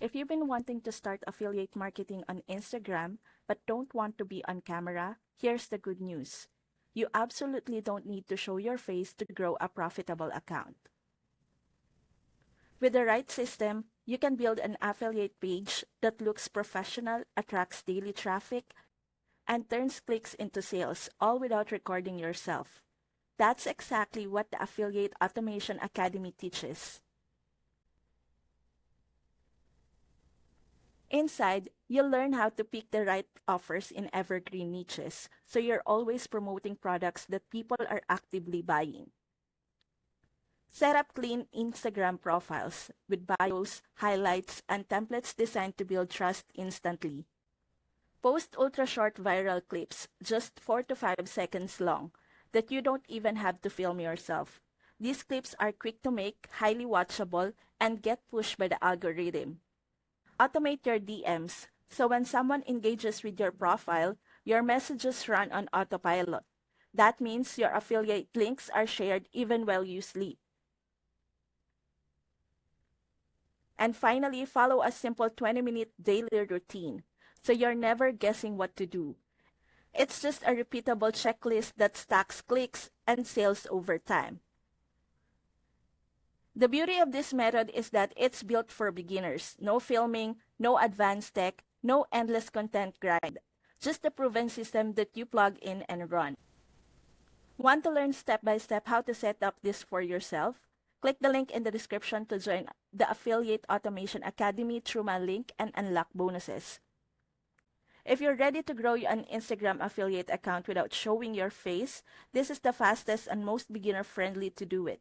If you've been wanting to start affiliate marketing on Instagram but don't want to be on camera, here's the good news. You absolutely don't need to show your face to grow a profitable account. With the right system, you can build an affiliate page that looks professional, attracts daily traffic, and turns clicks into sales, all without recording yourself. That's exactly what the Affiliate Automation Academy teaches. Inside, you'll learn how to pick the right offers in evergreen niches, so you're always promoting products that people are actively buying. Set up clean Instagram profiles with bios, highlights, and templates designed to build trust instantly. Post ultra short viral clips, just 4 to 5 seconds long, that you don't even have to film yourself. These clips are quick to make, highly watchable, and get pushed by the algorithm. Automate your DMs, so when someone engages with your profile, your messages run on autopilot. That means your affiliate links are shared even while you sleep. And finally, follow a simple 20-minute daily routine, so you're never guessing what to do. It's just a repeatable checklist that stacks clicks and sales over time. The beauty of this method is that it's built for beginners. No filming, no advanced tech, no endless content grind. Just a proven system that you plug in and run. Want to learn step by step how to set up this for yourself? Click the link in the description to join the Affiliate Automation Academy through my link and unlock bonuses. If you're ready to grow an Instagram affiliate account without showing your face, this is the fastest and most beginner-friendly to do it.